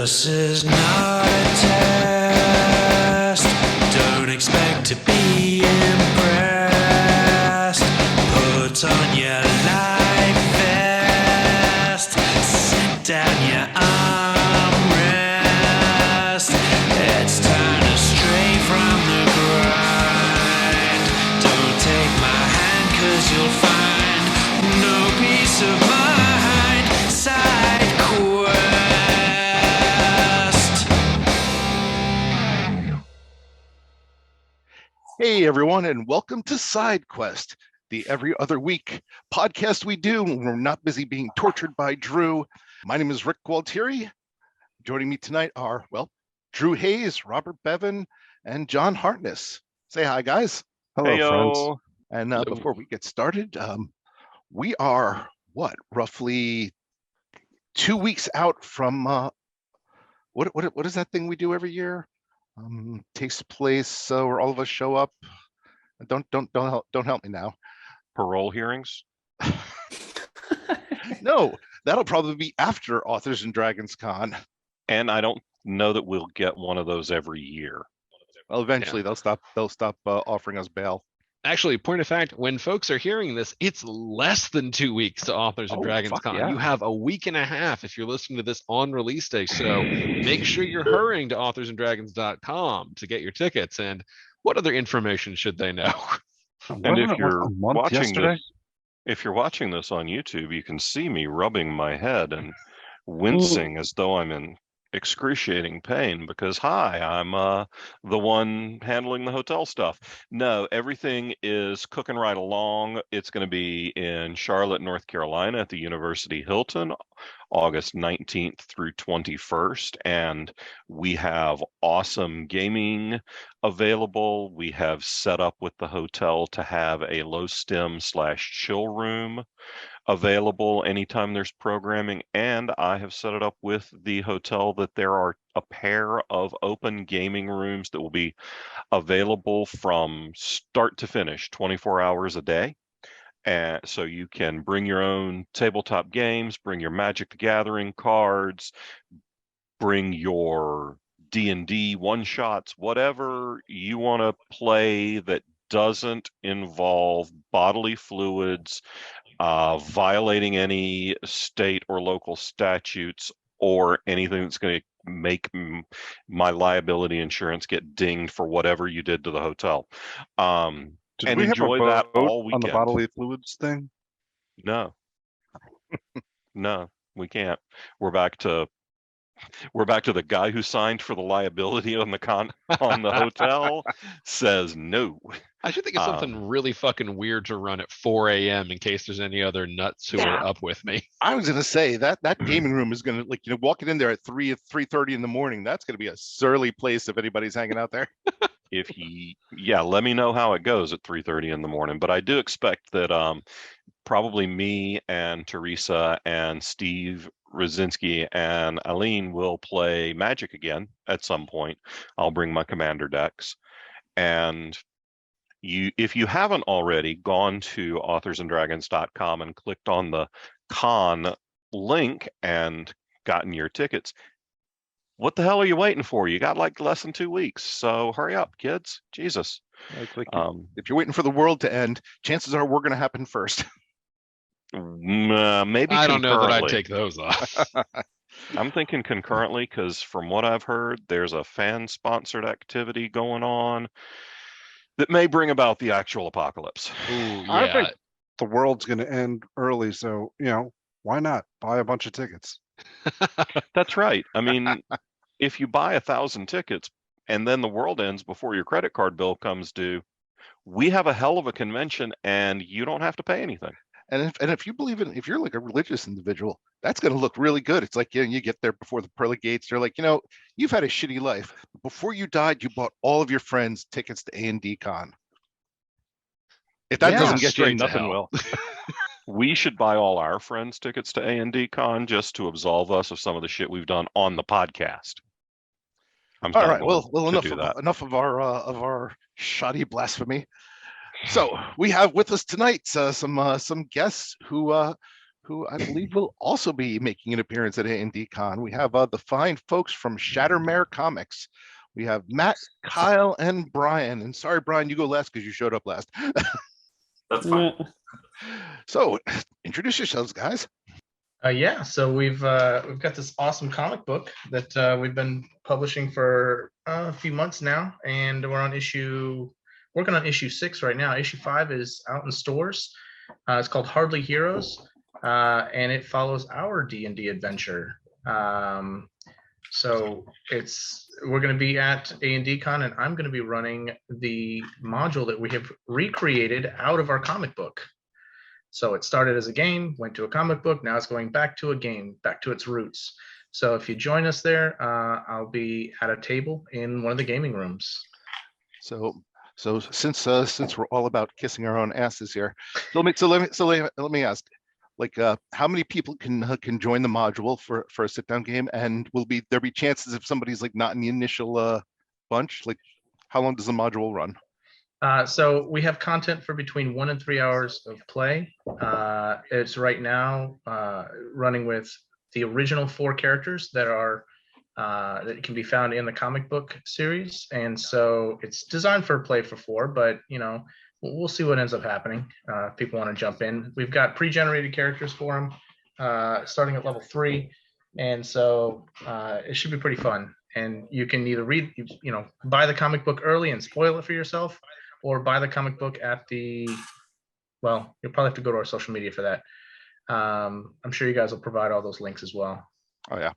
This is not a test. Don't expect to be impressed. Put on your life vest. Sit down your armrest. It's time to stray from the grind. Don't take my hand, 'cause you'll find no peace of mind. Side quest. Hey everyone, and welcome to Side Quest, the every other week podcast we do when we're not busy being tortured by Drew. My name is Rick Gualtieri. Joining me tonight are, well, Drew Hayes, Robert Bevan, and John Hartness. Say hi, guys. Hello, Heyo. friends. And before we get started, we are, roughly 2 weeks out from what is that thing we do every year? Takes place where all of us show up. Don't help me now. Parole hearings? No, that'll probably be after Authors and Dragons Con. And I don't know that we'll get one of those every year. Well, eventually they'll stop offering us bail. Actually, point of fact, when folks are hearing this, it's less than 2 weeks to Authors and Dragons Con. Yeah. You have a week and a half if you're listening to this on release day. So make sure you're hurrying to authorsanddragons.com to get your tickets. And what other information should they know? And if you're watching this on YouTube, you can see me rubbing my head and wincing as though I'm in excruciating pain because I'm the one handling the hotel stuff. No, everything is cooking right along. It's going to be in Charlotte, North Carolina at the University Hilton, August 19th through 21st, and we have awesome gaming available. We have set up with the hotel to have a low stim / chill room available anytime there's programming, and I have set it up with the hotel that there are a pair of open gaming rooms that will be available from start to finish 24 hours a day. And so you can bring your own tabletop games, bring your Magic the Gathering cards, bring your D&D one-shots, whatever you want to play that doesn't involve bodily fluids, violating any state or local statutes, or anything that's going to make my liability insurance get dinged for whatever you did to the hotel. Did we enjoy that all weekend. On the bodily fluids thing? No. No, we can't. We're back to the guy who signed for the liability on the hotel says no. I should think of something really fucking weird to run at 4 a.m. in case there's any other nuts who are up with me. I was gonna say that gaming room is gonna, walking in there at 3:30 in the morning. That's gonna be a surly place if anybody's hanging out there. Let me know how it goes at 3:30 in the morning. But I do expect that probably me and Teresa and Steve Rosinski and Aline will play Magic again at some point. I'll bring my commander decks. And if you haven't already gone to authorsanddragons.com and clicked on the con link and gotten your tickets, what the hell are you waiting for? You got like less than 2 weeks. So hurry up, kids. Jesus. If you're waiting for the world to end, chances are we're going to happen first. Maybe I don't know that I'd take those off. I'm thinking concurrently because from what I've heard, there's a fan-sponsored activity going on that may bring about the actual apocalypse. Ooh, yeah. I think the world's going to end early, so, why not buy a bunch of tickets? That's right. I mean, if you buy 1,000 tickets and then the world ends before your credit card bill comes due, we have a hell of a convention and you don't have to pay anything. And if you believe in, if you're like a religious individual, that's going to look really good. It's like, you get there before the pearly gates. They're like, you've had a shitty life. Before you died, you bought all of your friends tickets to A&D Con. If that doesn't get you, nothing will. We should buy all our friends tickets to A&D Con just to absolve us of some of the shit we've done on the podcast. All right. Well, enough of our shoddy blasphemy. So we have with us tonight some guests who who I believe will also be making an appearance at A&D Con. We have the fine folks from Shattermare Comics. We have Matt, Kyle, and Brian. And sorry, Brian, you go last because you showed up last. That's fine. So introduce yourselves, guys. Yeah, so we've got this awesome comic book that we've been publishing for a few months now, and working on issue 6 right now. Issue 5 is out in stores. It's called Harley Heroes, and it follows our D&D adventure. So we're going to be at A&D Con, and I'm going to be running the module that we have recreated out of our comic book. So it started as a game, went to a comic book, now it's going back to a game, back to its roots. So if you join us there, I'll be at a table in one of the gaming rooms. So since we're all about kissing our own asses here, let me ask, like, how many people can join the module for a sit down game, and will there be chances if somebody's like not in the initial bunch? Like, how long does the module run? So we have content for between 1 and 3 hours of play. It's right now running with the original 4 characters that can be found in the comic book series, and so it's designed for play for 4. But we'll see what ends up happening. If people want to jump in, we've got pre-generated characters for them, starting at level 3, and so it should be pretty fun. And you can either buy the comic book early and spoil it for yourself, or buy the comic book you'll probably have to go to our social media for that. I'm sure you guys will provide all those links as well. Oh yeah,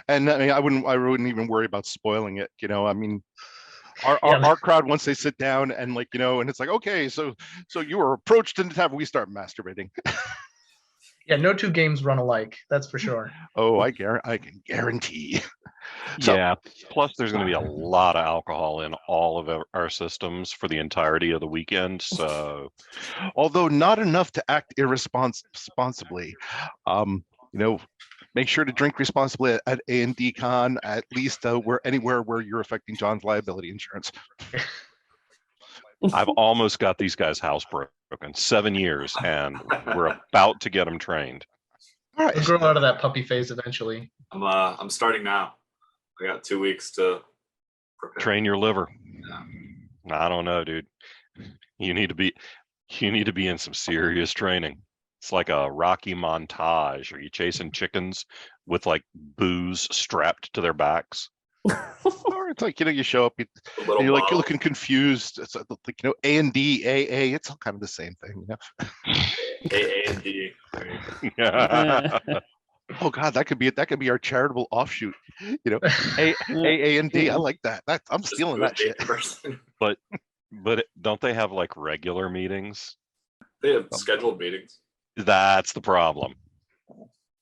and I mean, I wouldn't even worry about spoiling it. I mean, our crowd, once they sit down and and it's like, okay, so you were approached in the tavern, we start masturbating. Yeah, no 2 games run alike. That's for sure. Oh, I can guarantee. Yeah. Plus, there's going to be a lot of alcohol in all of our systems for the entirety of the weekend. So, although not enough to act irresponsibly, make sure to drink responsibly at A&D Con. At least anywhere where you're affecting John's liability insurance. I've almost got these guys housebroken. 7 years, and we're about to get them trained. All right, we'll grow out of that puppy phase eventually. I'm starting now. I got 2 weeks to prepare. Train your liver. Yeah. I don't know, dude. You need to be in some serious training. It's like a Rocky montage. Are you chasing chickens with like booze strapped to their backs? Or it's like, you show up, you're like, you're looking confused. It's like, A&D, AA, it's all kind of the same thing, A&D. Oh God, that could be our charitable offshoot. A&D. I like that. I'm stealing that shit. But don't they have like regular meetings? They have scheduled meetings. That's the problem.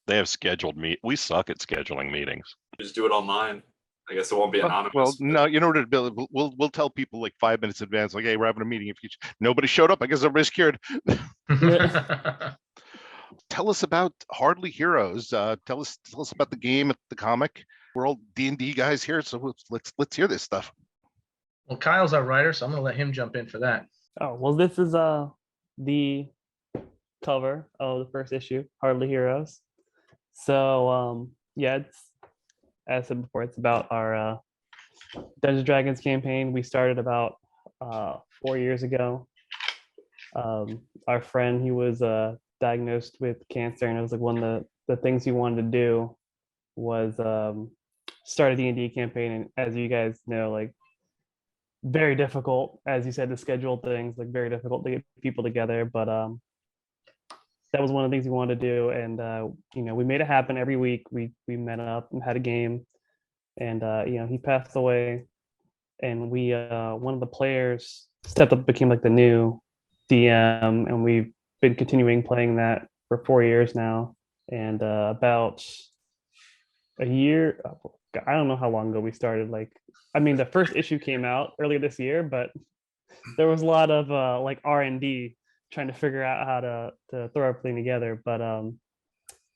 They have scheduled we suck at scheduling meetings. Just do it online. I guess it won't be anonymous. Well, no, in order to build it, we'll tell people like 5 minutes in advance, like, hey, we're having a meeting. If nobody showed up, I guess everybody's cured. Tell us about Harley Heroes. Tell us about the game, the comic. We're all D&D guys here, so let's hear this stuff. Well, Kyle's our writer, so I'm going to let him jump in for that. Oh, well, this is the cover of the first issue, Harley Heroes. So it's, as I said before, it's about our Dungeons & Dragons campaign. We started about 4 years ago. Our friend, he was diagnosed with cancer, and it was like one of the things he wanted to do was start a D&D campaign. And as you guys know, like, very difficult, as you said, to schedule things, like very difficult to get people together. But that was one of the things we wanted to do, and we made it happen. Every week we met up and had a game, and he passed away, and we one of the players stepped up, became like the new DM, and we've been continuing playing that for 4 years now. And about a year, I don't know how long ago we started. Like, I mean, the first issue came out earlier this year, but there was a lot of like R&D trying to figure out how to throw everything together. But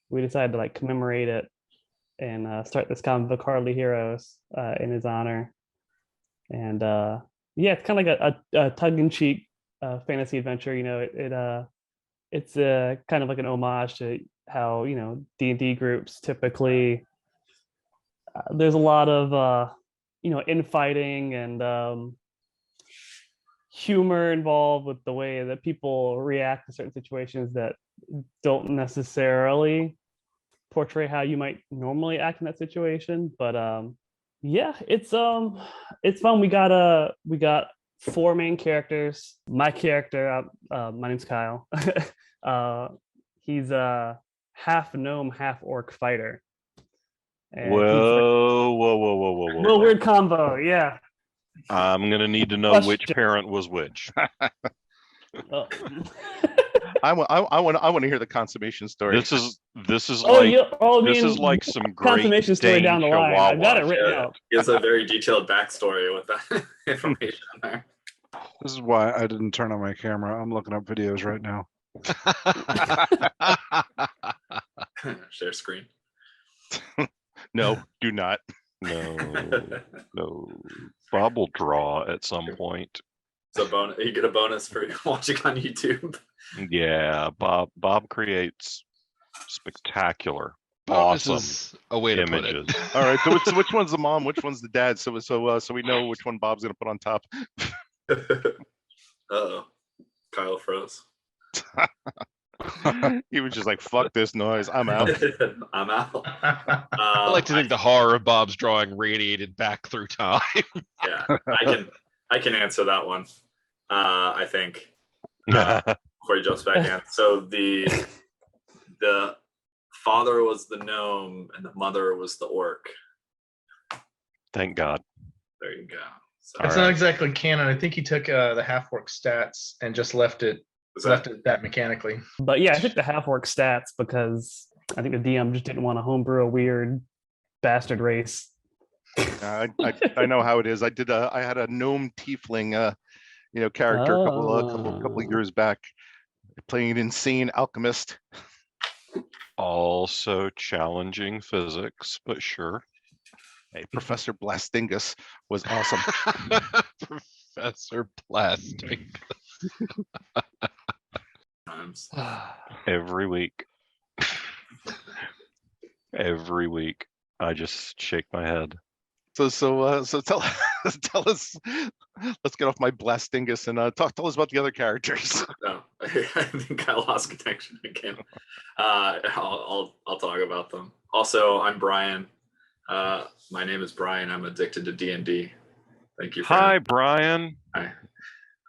we decided to like commemorate it and start this comic book, Harley Heroes, in his honor. And it's kind of like a tongue-in-cheek fantasy adventure. It's kind of like an homage to how D&D groups typically there's a lot of infighting and humor involved with the way that people react to certain situations that don't necessarily portray how you might normally act in that situation. But yeah, it's fun. We got 4 main characters. My character, my name's Kyle. He's a half gnome, half orc fighter. And he's Whoa, whoa, whoa, whoa, whoa, a whoa. little whoa. weird combo, yeah. I'm gonna need to know which Question. parent was which. Oh. I want to hear the consummation story. This is this is like some great consummation story Dane down the line. I've got it Chihuahua written shit. out. He has a very detailed backstory with that information in there. This is why I didn't turn on my camera. I'm looking up videos right now. Share screen. No, do not. No, no. Bob will draw at some point. It's a bonus. You get a bonus for watching on YouTube. Yeah, Bob creates spectacular, Bonus awesome is a way to put it. images. All right. So which one's the mom? Which one's the dad? So we know which one Bob's gonna put on top. Uh-oh. Kyle froze. He was just like, "Fuck this noise. I'm out." I'm out. I like to think the horror of Bob's drawing radiated back through time. Yeah, I can answer that one. I think before he jumps back in. So the father was the gnome and the mother was the orc. Thank God. There you go. So, It's not exactly canon. I think he took the half orc stats and just left it that mechanically. But yeah, I took the half orc stats because I think the DM just didn't want to homebrew a weird bastard race. I know how it is. I had a gnome tiefling character a couple years back, playing an insane alchemist. Also challenging physics, but sure. Hey, Professor Blastingus was awesome. Professor Plastic. times. Every week. Every week. I just shake my head. So tell us. Let's get off my Blastingus and tell us about the other characters. No, I think I lost connection again. I'll talk about them. Also, I'm Brian. My name is Brian. I'm addicted to D&D. Thank you. Hi, Brian. Hi.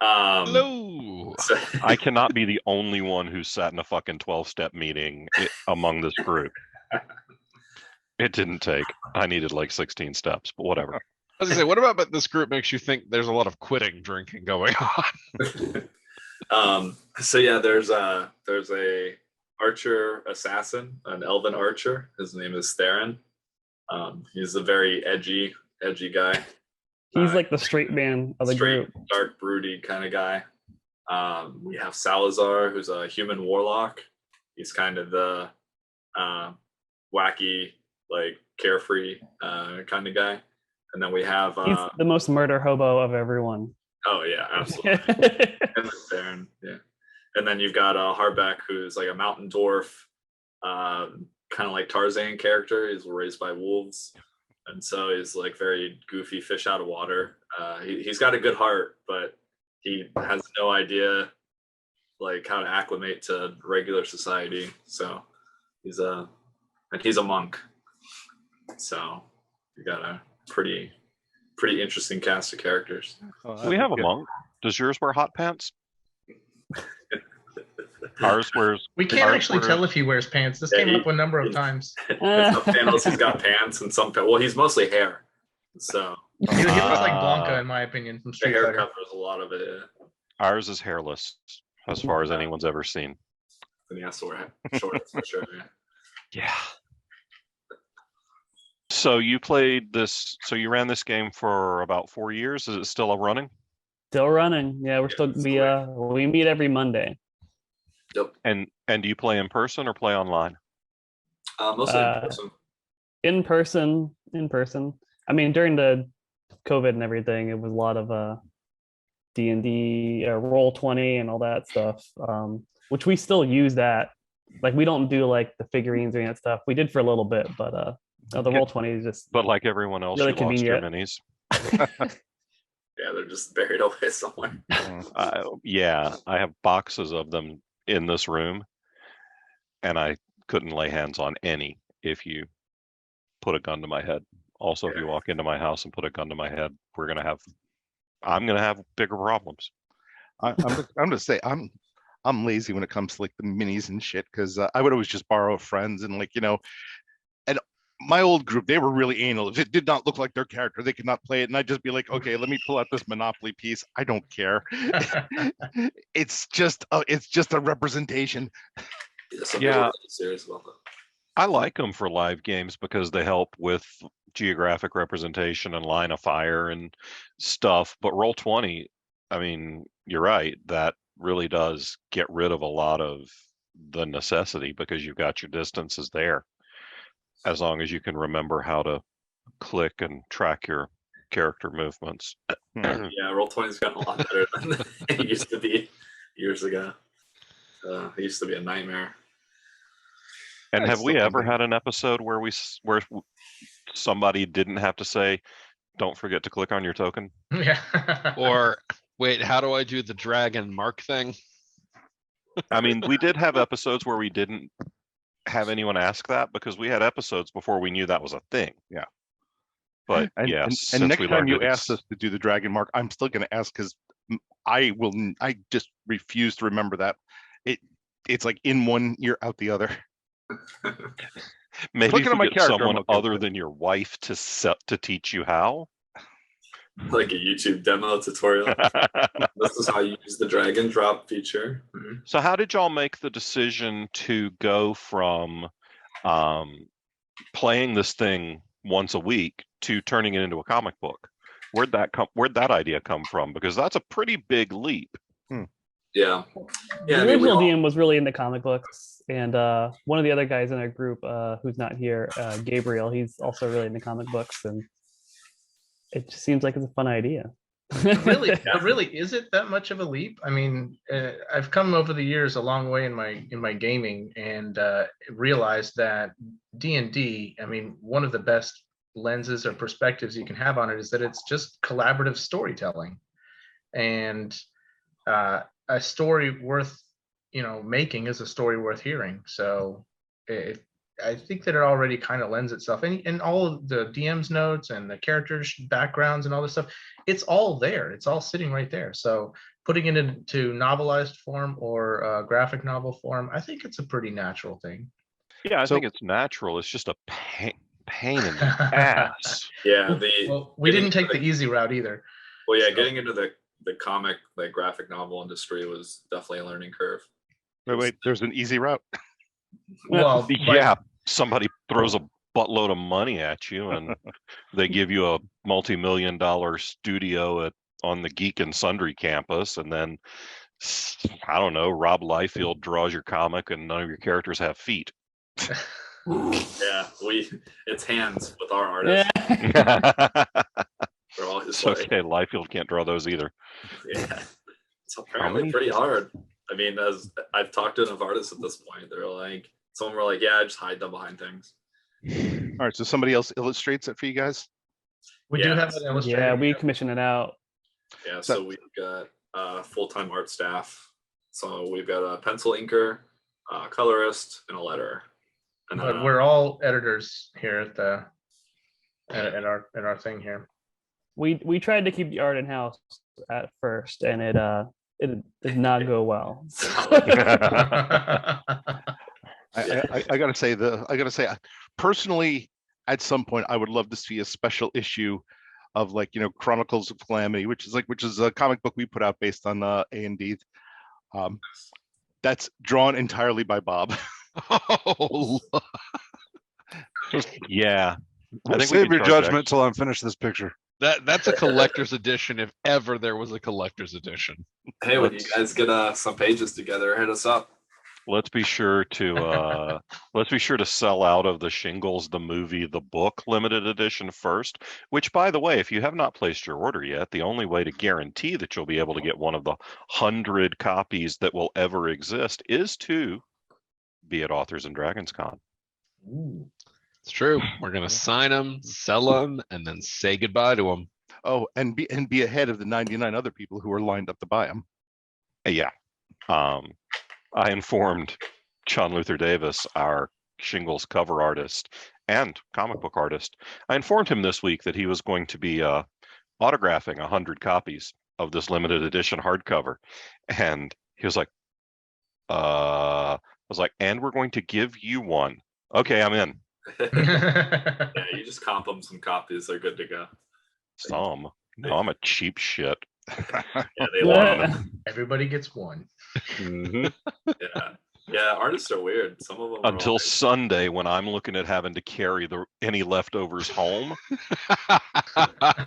Hello. So, I cannot be the only one who sat in a fucking 12-step meeting among this group. It didn't take. I needed like 16 steps, but whatever. I was gonna say, what about this group makes you think there's a lot of quitting drinking going on? so yeah, there's a archer assassin, an elven archer. His name is Theron. He's a very edgy guy. He's like the straight man of the group. Dark, broody kind of guy. We have Salazar, who's a human warlock. He's kind of the wacky, like carefree kind of guy. And then we have He's the most murder hobo of everyone. oh yeah, absolutely. And then Theron, yeah. And then you've got Harbeck, who's like a mountain dwarf, kind of like Tarzan character. He's raised by wolves. And so he's like very goofy fish out of water. He's got a good heart, but he has no idea like how to acclimate to regular society. So he's a monk. So you got a pretty interesting cast of characters. We have a monk. Does yours wear hot pants? Ours wears. We can't actually tell if he wears pants. This came up a number of times. In some panels he's got pants, and some well he's mostly hair. So He looks like Blanca, in my opinion, from the Street hair Fighter. covers a lot of it. Yeah. Ours is hairless, as far as anyone's ever seen. And he has to wear shorts for sure. Yeah. Yeah. So you played this. So you ran this game for about 4 years. Is it still running? Still running. Yeah, we're still we meet every Monday. Yep. And do you play in person or play online? Mostly in person. In person. I mean, during the COVID and everything, it was a lot of D&D, Roll20 and all that stuff, which we still use that Like we don't do like the figurines or any of that stuff. We did for a little bit, but the Yeah. Roll20 is just But like everyone else, really you lost your convenient. minis. Yeah, they're just buried away somewhere. Yeah, I have boxes of them in this room, and I couldn't lay hands on any if you put a gun to my head. Also, if you walk into my house and put a gun to my head, I'm gonna have bigger problems. I'm gonna say I'm lazy when it comes to like the minis and shit, because I would always just borrow friends and like, and my old group, they were really anal. If it did not look like their character, they could not play it, and I'd just be like, okay, let me pull out this Monopoly piece. I don't care. It's just a representation. Some people are Yeah, really serious about that. I like them for live games because they help with geographic representation and line of fire and stuff. But Roll20, I mean, you're right. That really does get rid of a lot of the necessity because you've got your distances there. As long as you can remember how to click and track your character movements. Yeah, Roll20's gotten a lot better than it used to be years ago. It used to be a nightmare. And I have we still ever think- had an episode where where somebody didn't have to say, "Don't forget to click on your token"? Yeah. Or wait, how do I do the dragon mark thing? I mean, we did have episodes where we didn't have anyone ask that because we had episodes before we knew that was a thing. Yeah. But And, yeah, and since next we time learned you it, ask us to do the dragon mark, I'm still going to ask, because I just refuse to remember that. It's like in one ear, out the other. maybe Clicking if on my you get character, I'm someone okay with other it. than your wife to teach you how. Like a YouTube demo tutorial. This is how you use the drag and drop feature. So how did y'all make the decision to go from playing this thing once a week to turning it into a comic book? Where'd that idea come from? Because that's a pretty big leap. Yeah. The I mean, we original all- DM was really into comic books, and one of the other guys in our group who's not here, Gabriel, he's also really into comic books, and it just seems like it's a fun idea. Really, but really, is it that much of a leap? I mean, I've come over the years a long way in my gaming, and realized that D&D, I mean, one of the best lenses or perspectives you can have on it is that it's just collaborative storytelling, and a story worth making is a story worth hearing. So I think that it already kind of lends itself, and all of the DM's notes and the characters' backgrounds and all this stuff, it's all there. It's all sitting right there. So putting it into novelized form or graphic novel form, I think it's a pretty natural thing. Yeah, I So- think it's natural. It's just a pain in the ass. Yeah, Well, we didn't take the easy route either. Well, yeah, So- getting into the comic, like graphic novel industry was definitely a learning curve. Wait, there's an easy route. Well, but- Yeah, somebody throws a buttload of money at you and they give you a multi-million-dollar studio on the Geek and Sundry campus, and then I don't know, Rob Liefeld draws your comic and none of your characters have feet. Yeah, it's hands with our artists. Yeah. They're all his It's like, okay, Liefeld can't draw those either. yeah. It's apparently many- pretty hard. I mean, as I've talked to enough artists at this point, they're like, some were like, yeah, I just hide them behind things. All right, so somebody else illustrates it for you guys. we do Yeah. have an illustrator. Yeah, we commission it out. Yeah, So- so we've got full-time art staff. So we've got a pencil inker, a colorist, and a letterer. And But we're all editors here at our thing here. We tried to keep the art in house at first, and it did not go well. I gotta say, personally, at some point, I would love to see a special issue of like Chronicles of Calamity, which is a comic book we put out based on A&D. That's drawn entirely by Bob. Oh, Yeah. I think we Save can your charge judgment till I'm finished this picture. that's a collector's edition if ever there was a collector's edition. hey, when you guys get some pages together, hit us up. Let's be sure to sell out of the Shingles the Movie the Book limited edition first, which, by the way, if you have not placed your order yet, the only way to guarantee that you'll be able to get one of the 100 copies that will ever exist is to be at Authors and Dragons Con. Ooh. It's true. We're gonna sign them, sell them, and then say goodbye to them. Oh, and be ahead of the 99 other people who are lined up to buy them. Yeah. I informed John Luther Davis, our Shingles cover artist and comic book artist. I informed him this week that he was going to be autographing 100 copies of this limited edition hardcover. And he was like, I was like, and we're going to give you one. Okay, I'm in. Yeah, you just comp them some copies, they're good to go. Some. No, I'm a cheap shit. Yeah, they want them. Everybody gets one. Mhm. Yeah, artists are weird. Some of them are Until like- Sunday, when I'm looking at having to carry any leftovers home.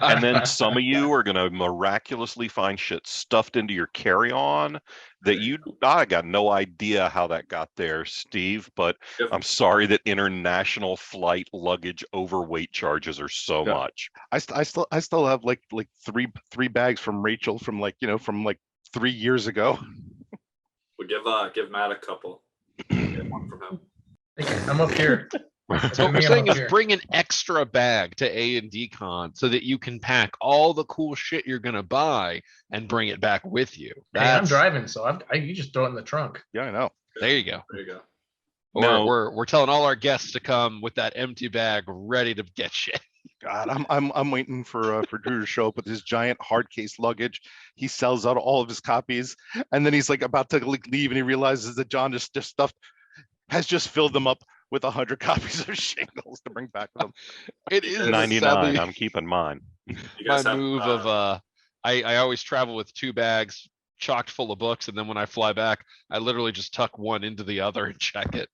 And then some of you are going to miraculously find shit stuffed into your carry-on that I got no idea how that got there, Steve, but Yep. I'm sorry that international flight luggage overweight charges are so Yeah. much. I still have like three bags from Rachel from like 3 years ago. We'll give Matt a couple. Get one from him. I'm up here. What Me, we're I'm saying up is here. bring an extra bag to A&D Con so that you can pack all the cool shit you're gonna buy and bring it back with you. Hey, I'm driving, so you just throw it in the trunk. Yeah, I know. There you go. There you go. Or No. we're telling all our guests to come with that empty bag ready to get shit. God, I'm waiting for Drew to show up with his giant hard case luggage. He sells out all of his copies, and then he's like about to leave, and he realizes that John has just filled them up with 100 copies of Shingles to bring back with him. It is 99. sadly I'm keeping mine. You my guys have, move of I always travel with 2 bags chocked full of books, and then when I fly back, I literally just tuck one into the other and check it.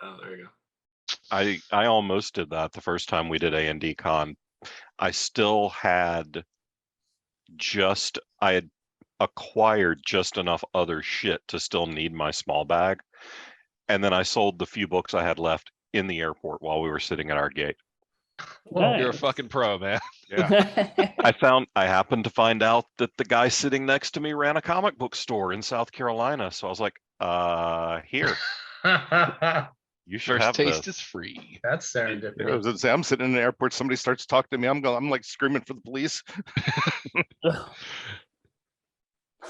oh, there you go. I almost did that the first time we did A&D Con. I had acquired just enough other shit to still need my small bag. And then I sold the few books I had left in the airport while we were sitting at our gate. Whoa. You're a fucking pro, man. Yeah. I happened to find out that the guy sitting next to me ran a comic book store in South Carolina. So I was like, here, you should First have taste this. is free. That's I was serendipity. gonna say, I'm sitting in an airport, somebody starts talking to me, I'm like screaming for the police.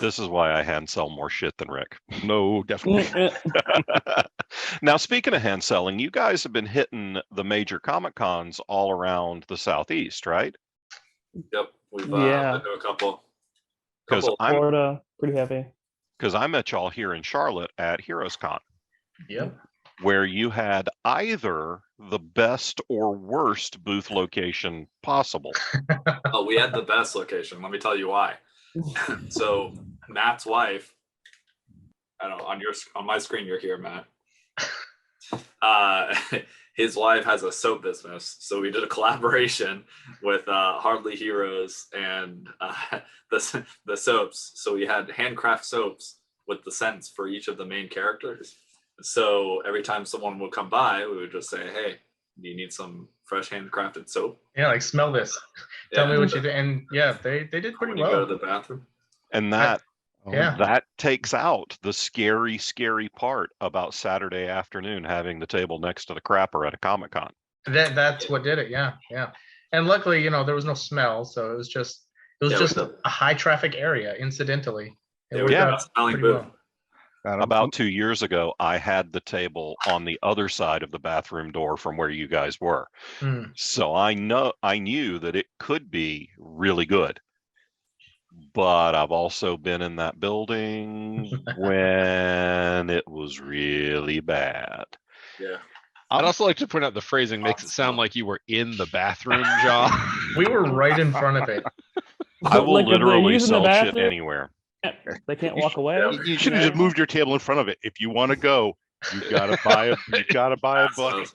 This is why I hand sell more shit than Rick. No, definitely. Now, speaking of hand selling, you guys have been hitting the major Comic Cons all around the Southeast, right? Yep, we've Yeah. been to a couple. Because couple- Florida, pretty heavy. I met y'all here in Charlotte at Heroes Con, Yep. where you had either the best or worst booth location possible. Oh, we had the best location. Let me tell you why. So Matt's wife, I don't know, on my screen you're here, Matt. His wife has a soap business, so we did a collaboration with Harley Heroes and the soaps. So we had handcraft soaps with the scents for each of the main characters. So every time someone would come by, we would just say, "Hey, do you need some fresh handcrafted soap?" Yeah, like smell this. Tell me what you do. And yeah, they did when pretty you go to well. the bathroom. And that Yeah. that takes out the scary part about Saturday afternoon having the table next to the crapper at a Comic Con. That's what did it. Yeah, yeah. And luckily, there was no smell, so it was just a high traffic area. Incidentally, it Yeah, worked we got out smelling pretty booth. well. God, About 2 years ago, I had the table on the other side of the bathroom door from where you guys were. Mm. So I knew that it could be really good. But I've also been in that building when it was really bad. Yeah. I'd also like to point out the phrasing makes it sound like you were in the bathroom, John. We were right in front of it. I will Like, if they're literally using the sell shit bathroom- anywhere. They can't walk away. you should have just moved your table in front of it. If you want to go, you gotta buy a book.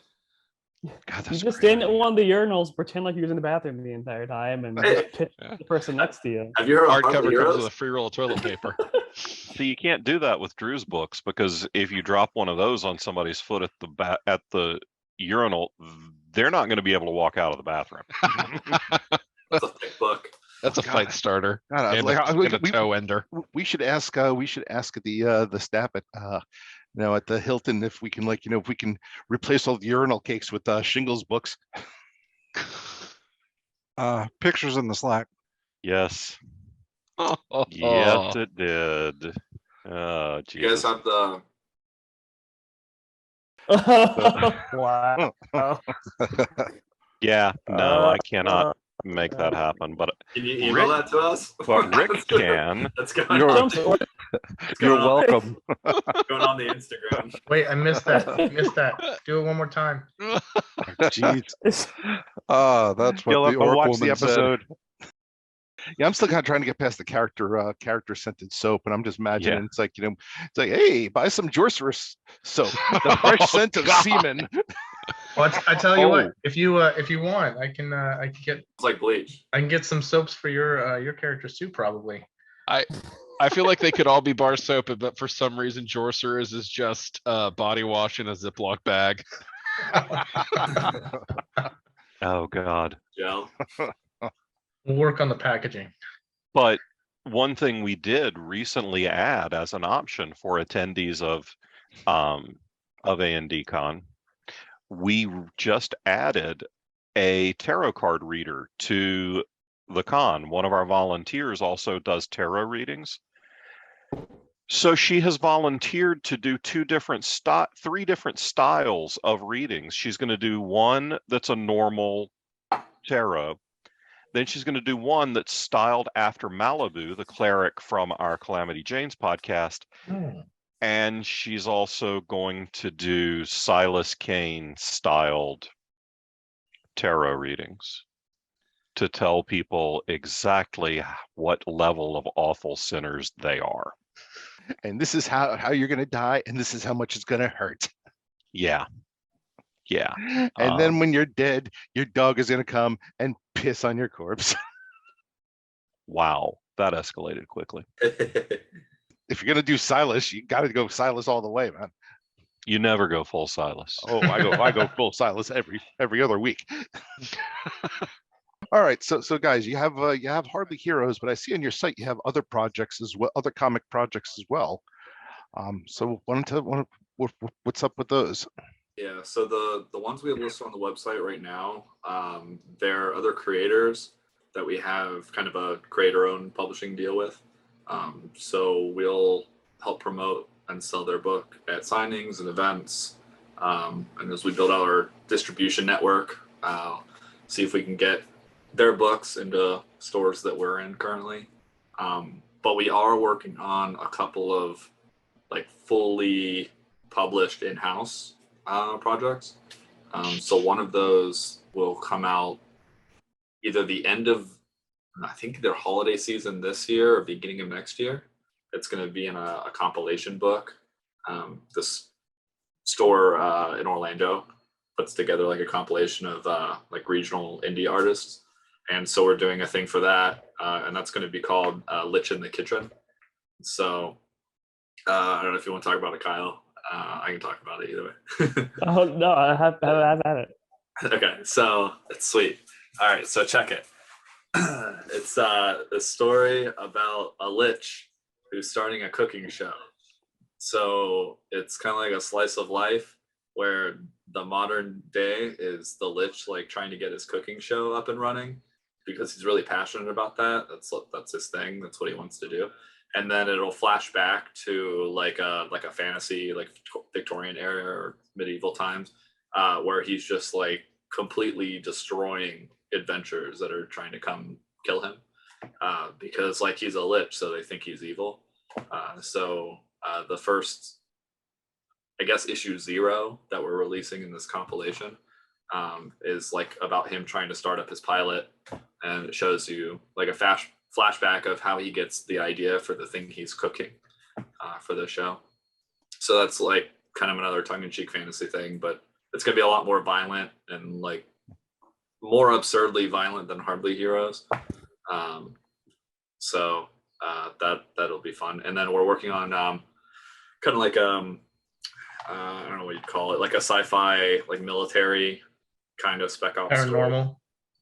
God, You that's just crazy. stand at one of the urinals, pretend like you're in the bathroom the entire time, and Hey. pitch Yeah. the person next to you. Have you heard of Hardcover Harley comes Heroes? with a free roll of toilet paper. See, you can't do that with Drew's books because if you drop one of those on somebody's foot at the urinal, they're not going to be able to walk out of the bathroom. It's a thick book. That's a God. fight starter. God, And like, a toe ender. we should ask the staff at Now at the Hilton, if we can, like, if we can replace all the urinal cakes with Shingles books. Pictures in the Slack. Yes. Oh, Yes, it did. Oh, You guys Jesus. have the Wow. Yeah, no, I cannot make that happen. But can you email that to us? but Rick That's good. can. That's going You're- on. Jump It's You're going on, welcome. going on the Instagram. Wait, I missed that. Missed that. Do it one more time. Jeez. It's- That's what You'll the have to Orc watch the woman said. episode. Yeah, I'm still kind of trying to get past the character scented soap, and I'm just imagining Yeah. it's like, it's like, hey, buy some Jorcerus soap, the fresh scent of God. semen. Well, I tell you Oh. what, if you want, I can get It's like bleach. some soaps for your characters too, probably. I feel like they could all be bar soap, but for some reason, Jorcer's is just body wash in a Ziploc bag. Oh God. Gel. We'll work on the packaging. But one thing we did recently add as an option for attendees of A&D Con, we just added a tarot card reader to the con. One of our volunteers also does tarot readings. So she has volunteered to do three different styles of readings. She's going to do one that's a normal tarot. Then she's going to do one that's styled after Malibu, the cleric from our Calamity Janes podcast. And she's also going to do Silas Kane styled tarot readings to tell people exactly what level of awful sinners they are. And this is how you're going to die, and this is how much it's going to hurt. Yeah. Yeah. And then when you're dead, your dog is going to come and piss on your corpse. Wow. That escalated quickly. If you're going to do Silas, you got to go Silas all the way, man. You never go full Silas. Oh, I go full Silas every other week. All right, so guys, you have Harley Heroes, but I see on your site you have other projects as well, other comic projects as well. So what's up with those? Yeah, so the ones we have listed on the website right now, there are other creators that we have kind of a creator-owned publishing deal with. So we'll help promote and sell their book at signings and events. And as we build out our distribution network, see if we can get their books into stores that we're in currently. But we are working on a couple of like fully published in-house projects. So one of those will come out either the end of, I think, their holiday season this year or beginning of next year. It's going to be in a compilation book. This store in Orlando puts together like a compilation of like regional indie artists. And so we're doing a thing for that. And that's going to be called Lich in the Kitchen. So I don't know if you want to talk about it, Kyle. I can talk about it either way. Oh no, I have at it. Okay, so it's sweet. All right, so check it. It's a story about a lich who's starting a cooking show. So it's kind of like a slice of life where the modern day is the lich like trying to get his cooking show up and running because he's really passionate about that. That's his thing. That's what he wants to do. And then it'll flash back to like a fantasy, like Victorian era or medieval times, where he's just like completely destroying adventurers that are trying to come kill him, because like he's a lich, so they think he's evil. So the first, I guess, issue 0 that we're releasing in this compilation is like about him trying to start up his pilot, and it shows you like a flashback of how he gets the idea for the thing he's cooking for the show. So that's like kind of another tongue-in-cheek fantasy thing, but it's gonna be a lot more violent and like more absurdly violent than Hardly Heroes. So that'll be fun. And then we're working on kind of like I don't know what you'd call it, like a sci-fi, like military kind of spec ops story. Paranormal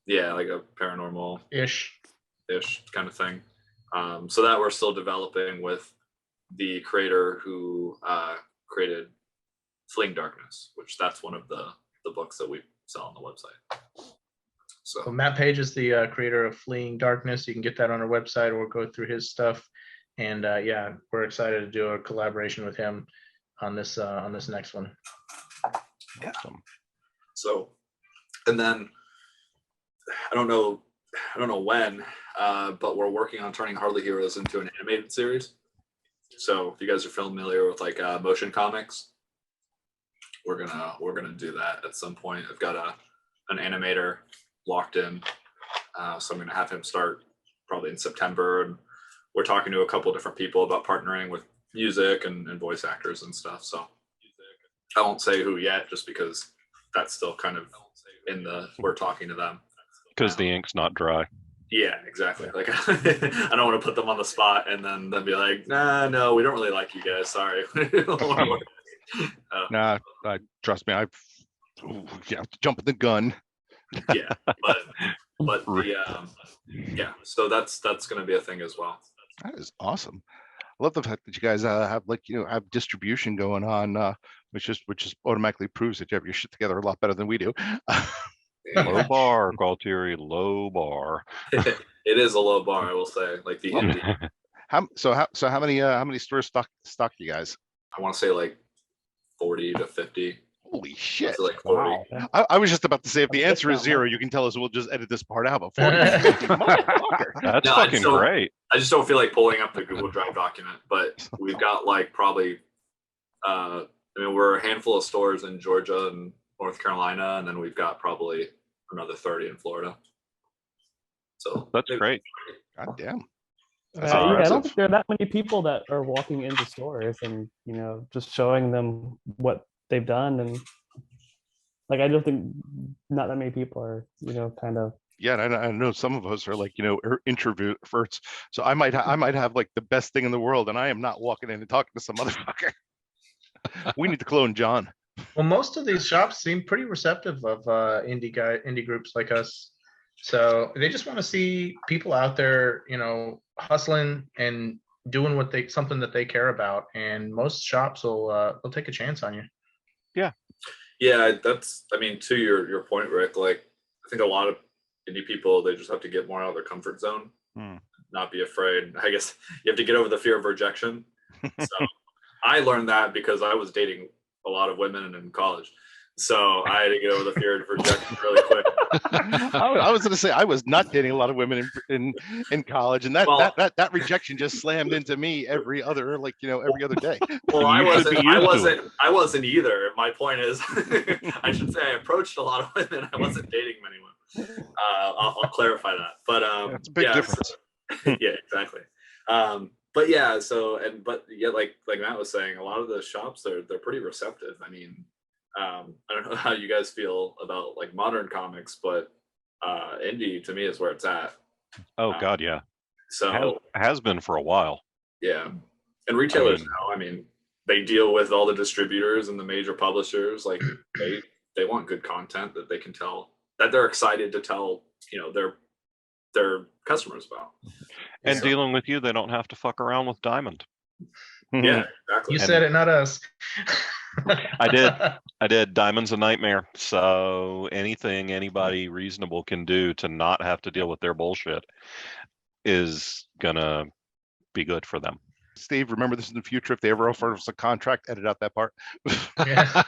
Yeah, like a paranormal ish. kind of thing. So that we're still developing with the creator who created Fleeing Darkness, which that's one of the books that we sell on the website. So So Matt Page is the creator of Fleeing Darkness. You can get that on our website or go through his stuff. And yeah, we're excited to do a collaboration with him on this next one. Awesome. So, and then I don't know when, but we're working on turning Harley Heroes into an animated series. So if you guys are familiar with like motion comics, we're gonna do that at some point. I've got an animator locked in, so I'm gonna have him start probably in September, and we're talking to a couple different people about partnering with music and voice actors and stuff. So I won't say who yet, just because that's still kind of we're talking to them. Because the ink's not dry. Yeah, exactly. Like I don't want to put them on the spot and then be like, nah, no, we don't really like you guys. Sorry. Nah, trust me, you have to jump at the gun. Yeah, but the yeah, so that's going to be a thing as well. That is awesome. I love the fact that you guys have have distribution going on, which just automatically proves that you have your shit together a lot better than we do. Low bar, Gualtieri, low bar. It is a low bar, I will say. Like the indie, How many stores stock you guys? I want to say like 40 to 50. Holy shit! Like 40. Wow. I was just about to say, if the answer is 0, you can tell us. We'll just edit this part out. But 40 to 50, motherfucker. That's No, fucking so- great. I just don't feel like pulling up the Google Drive document, but we've got like probably, I mean, we're a handful of stores in Georgia and North Carolina, and then we've got probably another 30 in Florida. So That's great. God damn. Yeah, I impressive. don't think there are that many people that are walking into stores and just showing them what they've done, and like I don't think not that many people are kind of. Yeah, and I know some of us are like introverts, so I might have like the best thing in the world, and I am not walking in and talking to some motherfucker. We need to clone John. Well, most of these shops seem pretty receptive of indie groups like us. So they just want to see people out there, hustling and doing something that they care about. And most shops will take a chance on you. yeah, that's, I mean, to your point, Rick, like I think a lot of indie people, they just have to get more out of their comfort zone, not be afraid. I guess you have to get over the fear of rejection. So I learned that because I was dating a lot of women in college. So I had to get over the fear of rejection really quick. I was going to say I was not dating a lot of women in college, and that rejection just slammed into me every other day. Well, I You should be used to it. wasn't either. My point is, I should say I approached a lot of women. I wasn't dating many women. I'll clarify that. But That's a big difference. Yeah, exactly. But yeah, but like Matt was saying, a lot of the shops they're pretty receptive. I mean, I don't know how you guys feel about like modern comics, but indie to me is where it's at. Oh God, yeah. So Has been for a while. yeah, and retailers now, I mean, they deal with all the distributors and the major publishers. Like they want good content that they can tell, that they're excited to tell their customers about. And So- dealing with you, they don't have to fuck around with Diamond. Yeah, exactly. You said it, not us. I did. Diamond's a nightmare. So anything anybody reasonable can do to not have to deal with their bullshit is gonna be good for them. Steve, remember this in the future. If they ever offer us a contract, edit out that part. Yeah.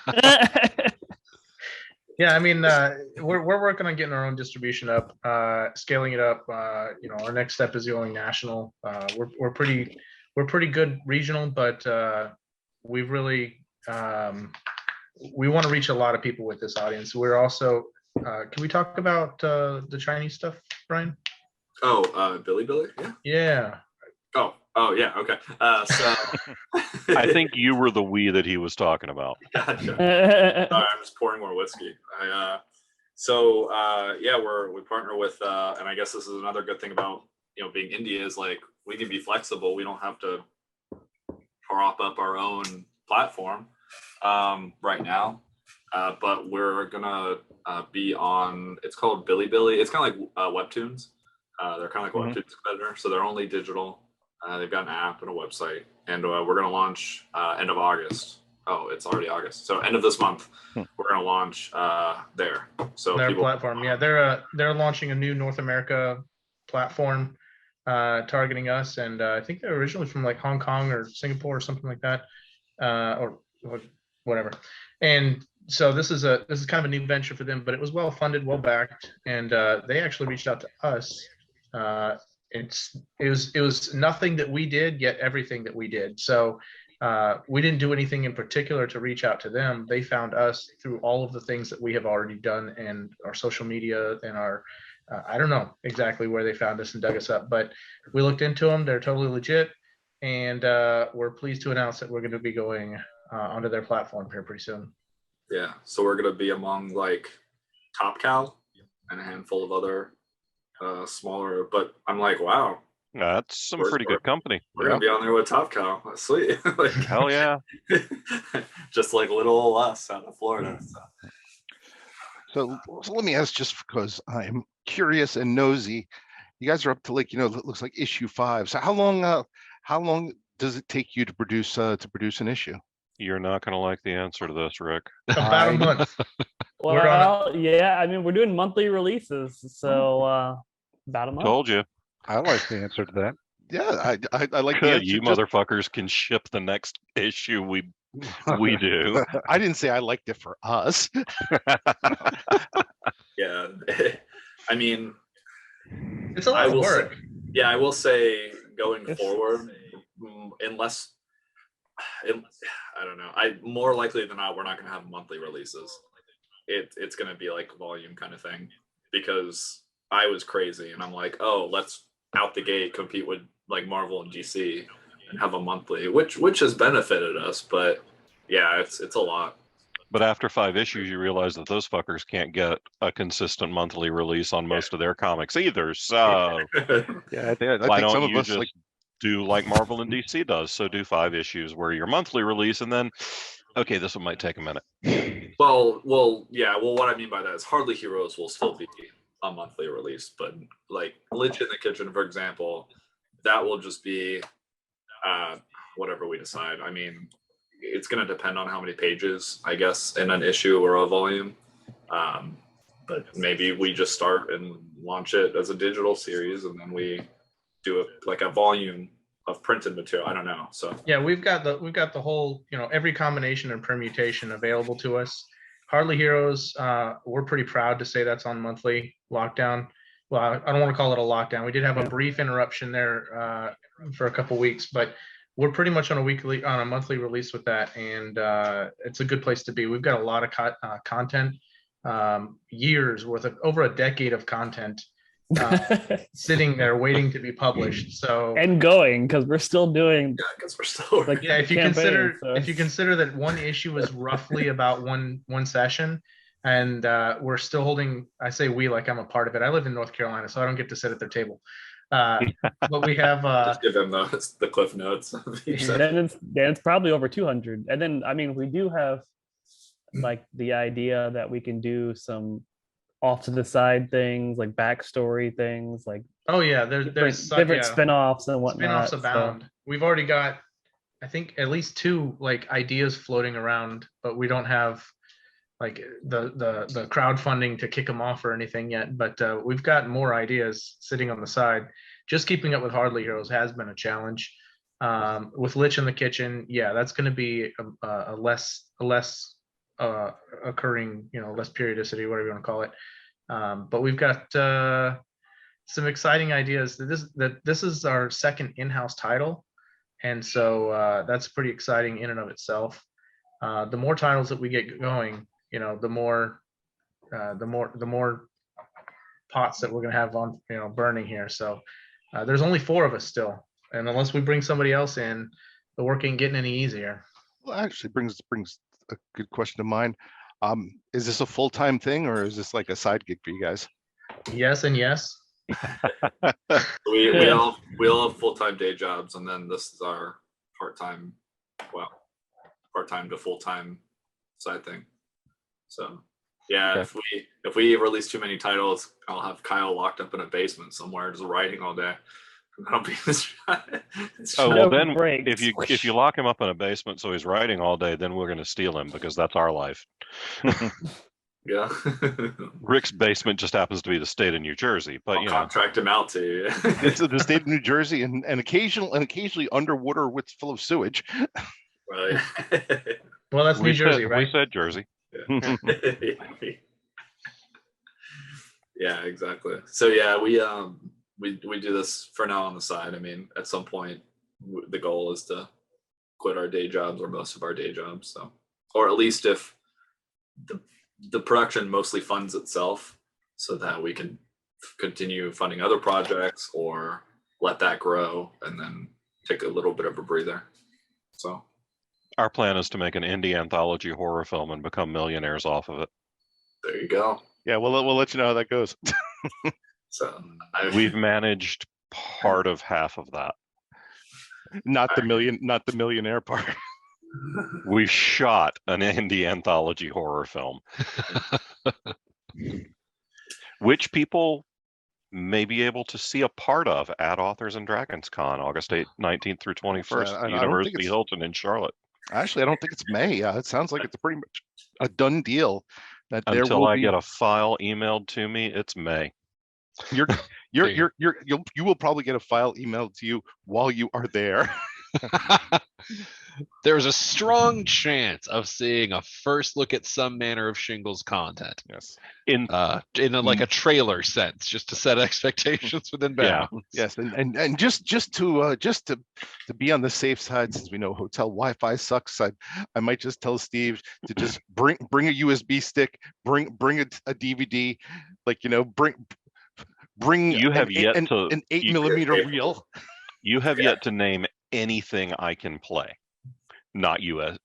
Yeah, I mean, we're working on getting our own distribution up, scaling it up. Our next step is going national. We're pretty good regional, but we really we want to reach a lot of people with this audience. We're also, can we talk about the Chinese stuff, Brian? Oh, Billy, yeah. Yeah. Oh, yeah. Okay. So I think you were the we that he was talking about. Gotcha. Sorry, I'm just pouring more whiskey. We partner with, and I guess this is another good thing about being indie is like we can be flexible. We don't have to prop up our own platform right now, but we're gonna be on. It's called Billy. It's kind of like Webtoons. They're kind of like Webtoons competitor, so they're only digital. They've got an app and a website, and we're gonna launch end of August. Oh, it's already August. So end of this month, we're gonna launch there. So Their people, platform, yeah, they're launching a new North America platform, targeting us, and I think they're originally from like Hong Kong or Singapore or something like that, or whatever. And so this is kind of a new venture for them, but it was well funded, well backed, and they actually reached out to us. It was nothing that we did, yet everything that we did. So we didn't do anything in particular to reach out to them. They found us through all of the things that we have already done, and our social media and our I don't know exactly where they found us and dug us up, but we looked into them. They're totally legit, and we're pleased to announce that we're going to be going onto their platform here pretty soon. yeah. So we're gonna be among like Top Cow and a handful of other smaller. But I'm like, wow, That's some pretty good company. we're gonna be on there with Top Cow. Sweet. Like, Hell yeah. just like little us out of Florida. So let me ask, just because I'm curious and nosy, you guys are up to like, it looks like issue 5. So how long does it take you to produce an issue? You're not going to like the answer to this, Rick. About a month. We're on Well, yeah, I mean, we're doing monthly releases, so about a month. Told you. I like the answer to that. Yeah, I like the Good. answer. You motherfuckers can ship the next issue we do. I didn't say I liked it for us. Yeah. I mean, It's a lot of work. Yeah, I will say going It's- forward, unless I don't know, more likely than not, we're not going to have monthly releases. It's going to be like volume kind of thing, because I was crazy and I'm like, oh, let's out the gate compete with like Marvel and DC and have a monthly, which has benefited us, but yeah, it's a lot. But after 5 issues, you realize that those fuckers can't get a consistent monthly release on most of their comics either. So Yeah, I think why some don't of you us just like. do like Marvel and DC does? So do 5 issues where your monthly release, and then, okay, this one might take a minute. Well, yeah. Well, what I mean by that is Hardly Heroes will still be a monthly release, but like Lich in the Kitchen, for example, that will just be whatever we decide. I mean, it's going to depend on how many pages, I guess, in an issue or a volume. But maybe we just start and launch it as a digital series, and then we do it like a volume of printed material. I don't know. So Yeah, we've got the whole, every combination and permutation available to us. Hardly Heroes, we're pretty proud to say that's on monthly lockdown. Well, I don't want to call it a lockdown. We did have a brief interruption there for a couple weeks, but we're pretty much on a monthly release with that, and it's a good place to be. We've got a lot of content, years worth of, over a decade of content sitting there waiting to be published. So and going, because we're still doing yeah, because we're still like yeah, if you campaign, consider that one issue is roughly about one session, and we're still holding, I say we like I'm a part of it. I live in North Carolina, so I don't get to sit at their table. But we have just give them the cliff notes of each then it's probably over 200. And then I mean, we do have like the idea that we can do some off to the side things, like backstory things, like oh yeah, there's different spin-offs and whatnot. Spin-offs abound. We've already got, I think, at least 2 like ideas floating around, but we don't have like the crowdfunding to kick them off or anything yet. But we've got more ideas sitting on the side. Just keeping up with Hardly Heroes has been a challenge. With Lich in the Kitchen, yeah, that's going to be a less occurring, less periodicity, whatever you want to call it. But we've got some exciting ideas. This is our second in-house title, and so that's pretty exciting in and of itself. The more titles that we get going, the more pots that we're gonna have on, burning here. So there's only 4 of us still, and unless we bring somebody else in, the work ain't getting any easier. Well, actually brings a good question to mind. Is this a full-time thing, or is this like a side gig for you guys? Yes and yes. we all have full-time day jobs, and then this is our part-time to full-time side thing. So yeah, Okay. if we release too many titles, I'll have Kyle locked up in a basement somewhere just writing all day. I'll be this. Oh No well, then breaks. if you lock him up in a basement so he's writing all day, then we're going to steal him because that's our life. Yeah. Rick's basement just happens to be the state of New Jersey, but I'll you know, contract him out to you. It's the state of New Jersey and occasionally underwater with full of sewage. Right. Well, that's New Jersey, we right? said Jersey. Yeah, exactly. So yeah, we do this for now on the side. I mean, at some point, the goal is to quit our day jobs or most of our day jobs. So, or at least if the production mostly funds itself, so that we can continue funding other projects or let that grow and then take a little bit of a breather. So Our plan is to make an indie anthology horror film and become millionaires off of it. there you go. Yeah, we'll let you know how that goes. So We've managed part of half of that. Not the millionaire part. We've shot an indie anthology horror film, which people may be able to see a part of at Authors and Dragons Con, August 19th through 21st, I don't think University it's- Hilton in Charlotte. Actually, I don't think it's May. It sounds like it's pretty much a done deal. That there Until will I be, get a file emailed to me, it's May. you will probably get a file emailed to you while you are there. There's a strong chance of seeing a first look at some manner of Shingles content Yes. In like a trailer sense, just to set expectations within Yeah. bounds. Yes, and just to be on the safe side, since we know hotel Wi-Fi sucks, I might just tell Steve to just bring a USB stick, bring a DVD, like bring You have yet to- an 8mm reel. You have yet to name anything I can play. Not US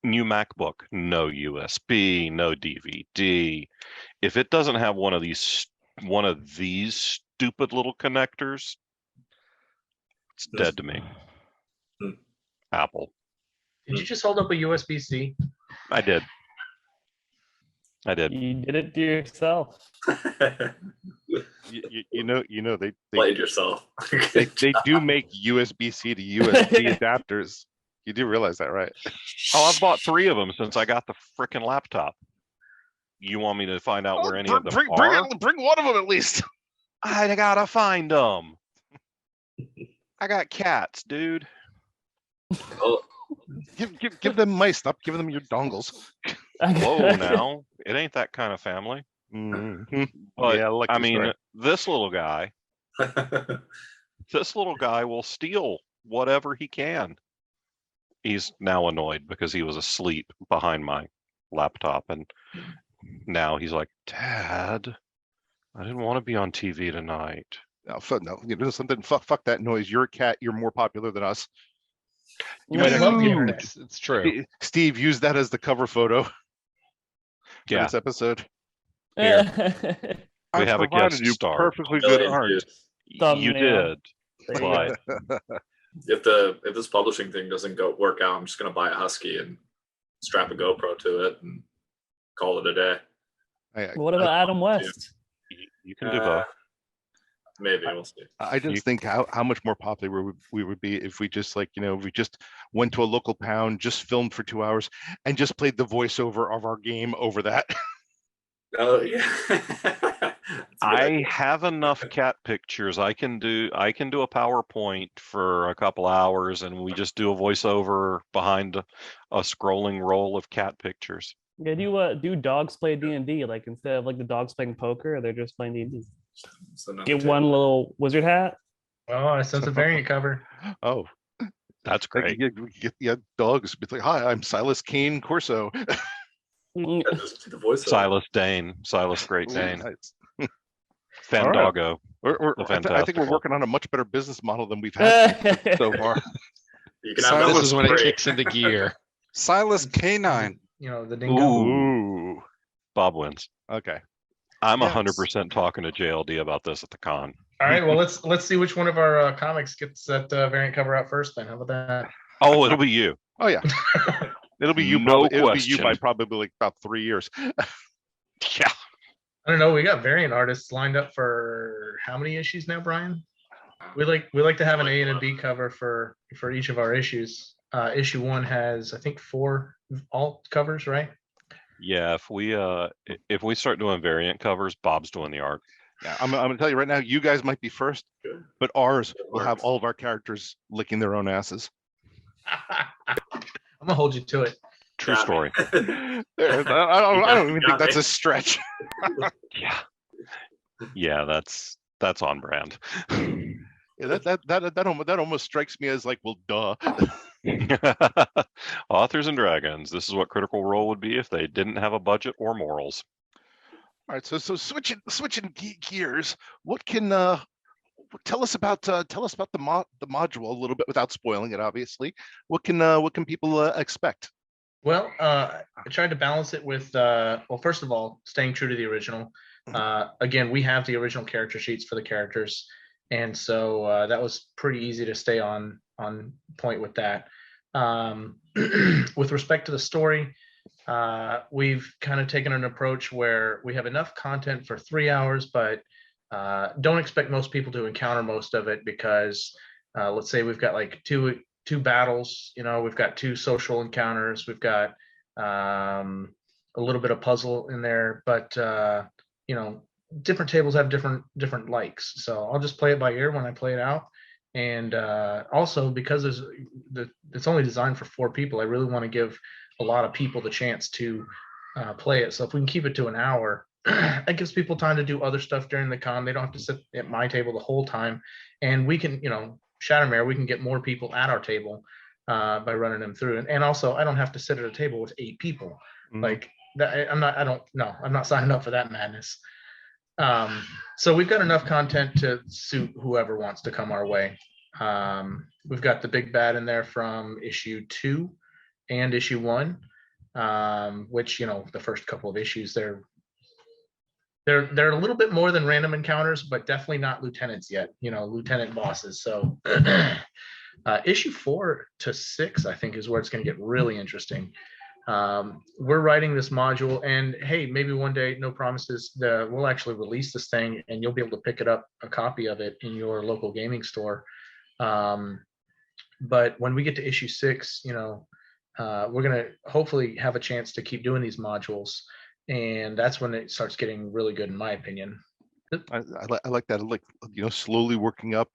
new MacBook, no USB, no DVD. If it doesn't have one of these stupid little connectors, it's dead to me. Apple. Did you just hold up a USB-C? I did. You did it to yourself. You know they played yourself. they do make USB-C to USB adapters. You do realize that, right? Oh, I've bought 3 of them since I got the frickin' laptop. You want me to find out where any of them are? Bring one of them at least. I gotta find them. I got cats, dude. Oh, Give them mice. Stop giving them your dongles. Whoa, now it ain't that kind of family. Mhm. But Yeah, like I this mean, story. this little guy will steal whatever he can. He's now annoyed because he was asleep behind my laptop, and now he's like, "Dad, I didn't want to be on TV tonight." No, you know something. Fuck that noise. You're a cat. You're more popular than us. You might love the internet. It's true. Steve, use that as the cover photo for Yeah, this episode. we I have a provided guest you star. perfectly good million art. views. You Thumbnail. did, There you but If this publishing thing doesn't work out, I'm just gonna buy a Husky and strap a GoPro to it and call it a day. What about Adam West? you can do both. Maybe we'll see. I just think how much more popular we would be if we just if we just went to a local pound, just filmed for 2 hours, and just played the voiceover of our game over that. Oh yeah. I have enough cat pictures. I can do a PowerPoint for a couple hours, and we just do a voiceover behind a scrolling roll of cat pictures. Yeah, do dogs play D&D? Like instead of like the dogs playing poker, they're just playing D&D. Get one little wizard hat. Oh, I sense a variant cover. Oh, That's great. yeah, dogs. It's like, hi, I'm Silas Kane Corso. Just do the voice. Silas Dane, Silas Great Ooh, Dane, nice. Fandago. I think we're Fantastical. working on a much better business model than we've had so far. You can have Silas that This is when it free. kicks into gear. Silas Canine. You know, the dingo. Ooh. Bob wins. Okay. I'm Yes. 100% talking to JLD about this at the con. All right, well let's see which one of our comics gets that variant cover out first. Then how about that? Oh, it'll be you. Oh yeah. It'll be you. No It'll be you question. by probably like about 3 years. Yeah. I don't know. We got variant artists lined up for how many issues now, Brian? We like to have an A and a B cover for each of our issues. Issue 1 has, I think, 4 alt covers, right? Yeah, if we start doing variant covers, Bob's doing the art. Yeah, I'm gonna tell you right now, you guys might be first, Good. but ours will have all of our characters licking their own asses. I'm gonna hold you to it. True Got story. me. I don't even Got think that's me. a stretch. Yeah. Yeah, that's on brand. Yeah, that almost strikes me as like, well, duh. Authors and Dragons. This is what Critical Role would be if they didn't have a budget or morals. All right, so switching gears, what can tell us about the module a little bit without spoiling it, obviously. What can people expect? Well, I tried to balance it with, well, first of all, staying true to the original. Again, we have the original character sheets for the characters, and so that was pretty easy to stay on point with that. With respect to the story, we've kind of taken an approach where we have enough content for 3 hours, but don't expect most people to encounter most of it because let's say we've got like two battles, we've got 2 social encounters, we've got a little bit of puzzle in there, but different tables have different likes. So I'll just play it by ear when I play it out. And also because it's only designed for 4 people, I really want to give a lot of people the chance to play it. So if we can keep it to an hour, that gives people time to do other stuff during the con. They don't have to sit at my table the whole time, and we can, Shattermare, we can get more people at our table by running them through. And also, I don't have to sit at a table with 8 people. Like that, I'm not signing up for that madness. So we've got enough content to suit whoever wants to come our way. We've got the big bad in there from issue 2 and issue 1, which, the first couple of issues, they're a little bit more than random encounters, but definitely not lieutenants yet, lieutenant bosses. So issue 4 to 6, I think, is where it's going to get really interesting. We're writing this module, and hey, maybe one day, no promises, we'll actually release this thing and you'll be able to pick it up, a copy of it, in your local gaming store. But when we get to issue 6, we're going to hopefully have a chance to keep doing these modules, and that's when it starts getting really good, in my opinion. I like that, like, slowly working up,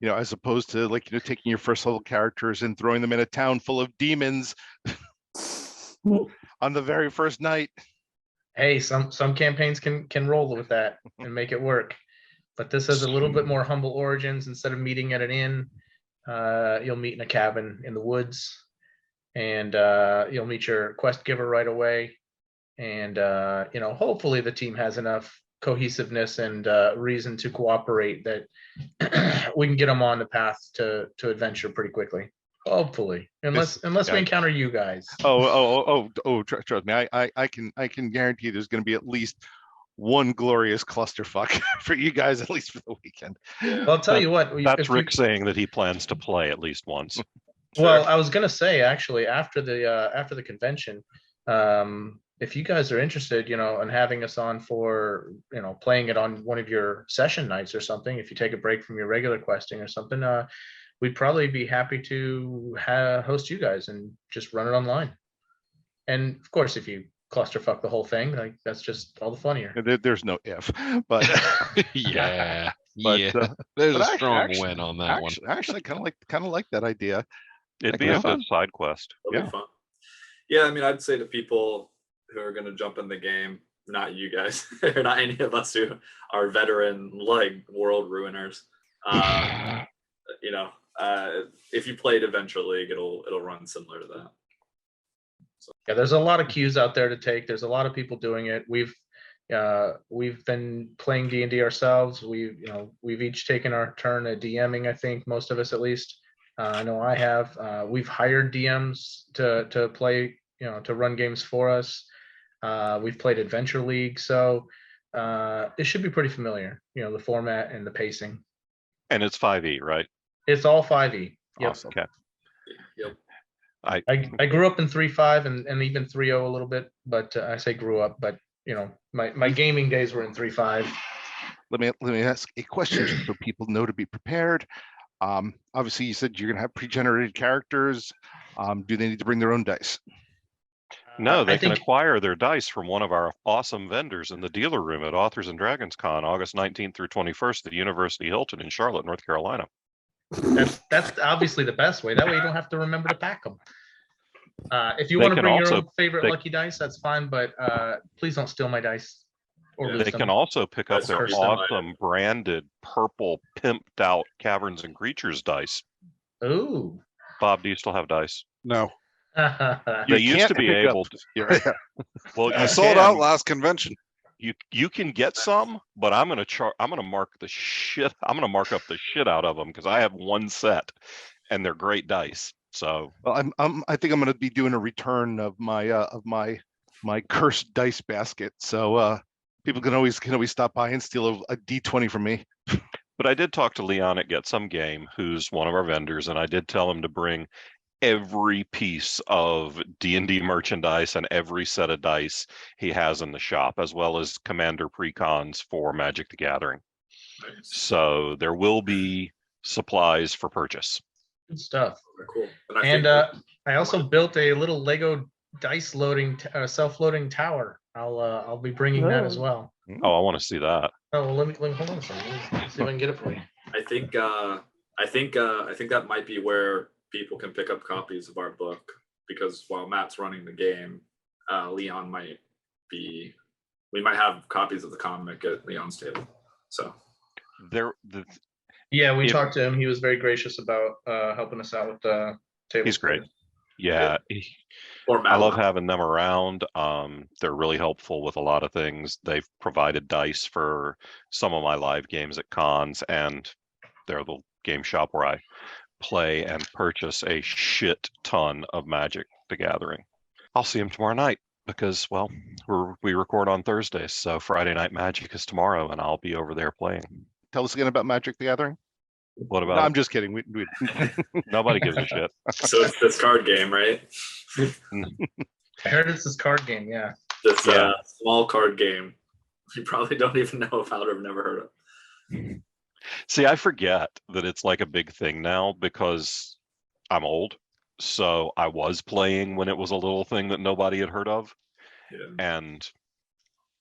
as opposed to like, taking your first level characters and throwing them in a town full of demons on the very first night. Hey, some campaigns can roll with that and make it work, but this has a little bit more humble origins. Instead of meeting at an inn, you'll meet in a cabin in the woods, and you'll meet your quest giver right away. And hopefully the team has enough cohesiveness and reason to cooperate that we can get them on the path to adventure pretty quickly. Hopefully, unless we encounter you guys. Trust me, I can guarantee there's going to be at least one glorious clusterfuck for you guys, at least for the weekend. Well, I'll tell you what. That's Rick saying that he plans to play at least once. Well, I was gonna say, actually, after the convention, if you guys are interested, in having us on for, playing it on one of your session nights or something, if you take a break from your regular questing or something, we'd probably be happy to host you guys and just run it online. And of course, if you clusterfuck the whole thing, like, that's just all the funnier. There's no if, but yeah, but, yeah. There's but a strong actually, win on that one. Actually, kind of like that idea. It'd be a good side quest. It'll be fun. Yeah, I mean, I'd say to people who are going to jump in the game, not you guys, or not any of us who are veteran like world ruiners. If you played Adventure League, it'll run similar to that. So. Yeah, there's a lot of cues out there to take. There's a lot of people doing it. We've been playing D&D ourselves. We've each taken our turn at DMing. I think most of us, at least. I know I have. We've hired DMs to play, to run games for us. We've played Adventure League, so it should be pretty familiar. The format and the pacing. And it's 5e, right? It's all 5e. Yep. Awesome. Okay. Yep. I grew up in 3.5 and even 3.0 a little bit, but I say grew up, but my gaming days were in 3.5. let me ask a question just so people know to be prepared. Obviously, you said you're going to have pre-generated characters. Do they need to bring their own dice? No, they I can think acquire their dice from one of our awesome vendors in the dealer room at Authors and Dragons Con, August 19th through 21st at University Hilton in Charlotte, North Carolina. that's obviously the best way. That way you don't have to remember to pack them. If you They want to can bring your also- own favorite they- lucky dice, that's fine. But please don't steal my dice or Yeah, lose They them. can also pick up That's their first awesome branded purple pimped out Caverns and Creatures dice. Ooh. Bob, do you still have dice? No, They used to be pick up- able to. Yeah. Well, I you sold out can. last convention. You can get some, but I'm gonna mark the shit. I'm gonna mark up the shit out of them because I have one set, and they're great dice. So Well, I think I'm going to be doing a return of my cursed dice basket. So people can always stop by and steal a D20 from me. but I did talk to Leon at Get Some Game, who's one of our vendors, and I did tell him to bring every piece of D&D merchandise and every set of dice he has in the shop, as well as Commander precons for Magic the Gathering. Nice. So there will be supplies for purchase. Good stuff. Very cool. And I And think I also built a little Lego dice loading, self-loading tower. I'll be bringing that as Oh. well. Oh, I want to see that. Oh, well, let me hold on a second. Let me see if I can get it for you. I think that might be where people can pick up copies of our book, because while Matt's running the game, Leon might be. We might have copies of the comic at Leon's table. So Yeah, we If- talked to him. He was very gracious about helping us out with the table. He's great. Yeah, or Matt. I love having them around. They're really helpful with a lot of things. They've provided dice for some of my live games at cons, and they're the game shop where I play and purchase a shit ton of Magic the Gathering. I'll see him tomorrow night because, well, we record on Thursdays, so Friday Night Magic is tomorrow, and I'll be over there playing. Tell us again about Magic the Gathering. What No, about I'm just kidding. nobody gives a shit. So it's this card game, right? I heard it's this card game. Yeah. This Yeah. small card game you probably don't even know about or have never heard of. See, I forget that it's like a big thing now because I'm old. So I was playing when it was a little thing that nobody had heard of. Yeah. And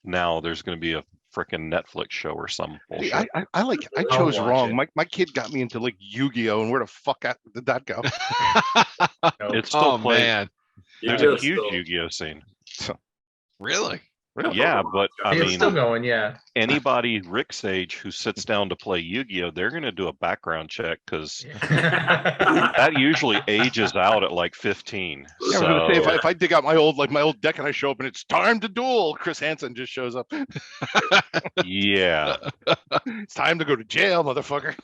now there's going to be a freaking Netflix show or some See, bullshit. I I'll chose watch wrong. it. My kid got me into like Yu-Gi-Oh, and where the fuck did that go? No. It's still Oh played. man, There's Yu-Gi-Oh's a huge still- Yu-Gi-Oh scene. really? Yeah, but I it's mean, still going. Yeah. anybody Rick's age who sits down to play Yu-Gi-Oh, they're going to do a background check because that usually ages out at like 15. Yeah, I was gonna say So if I dig out my old deck and I show up and it's time to duel, Chris Hansen just shows up. yeah, It's time to go to jail, motherfucker.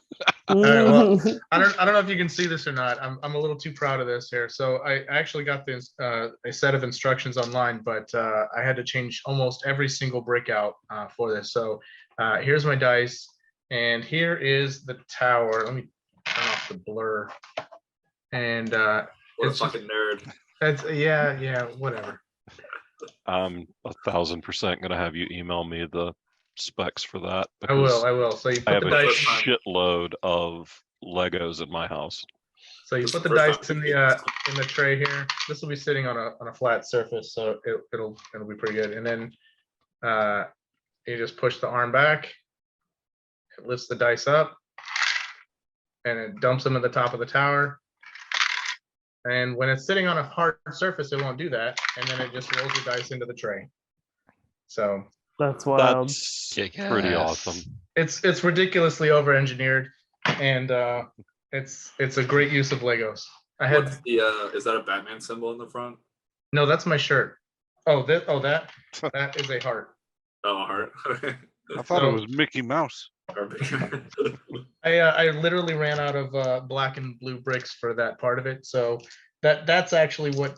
All right, well, I don't know if you can see this or not. I'm a little too proud of this here. So I actually got this a set of instructions online, but I had to change almost every single brick out for this. So here's my dice, and here is the tower. Let me turn off the blur. And What a it's just- fucking nerd. that's yeah, whatever. I'm 1,000% going to have you email me the specs for that. I will. So you I put have the a dice. shitload of Legos at my house. So you This put is the the first dice time in the tray here. This will be sitting on a flat surface, so it'll be pretty good. And then you just push the arm back. It lifts the dice up, and it dumps them at the top of the tower. And when it's sitting on a hard surface, it won't do that, and then it just rolls your dice into the tray. So That's wild. That's Kick-ass. pretty awesome. it's ridiculously over-engineered, and it's a great use of Legos. I had What's the is that a Batman symbol in the front? no, that's my shirt. Oh, that is a heart. Oh, a heart. I thought So- it was Mickey Mouse. I literally ran out of black and blue bricks for that part of it. So that's actually what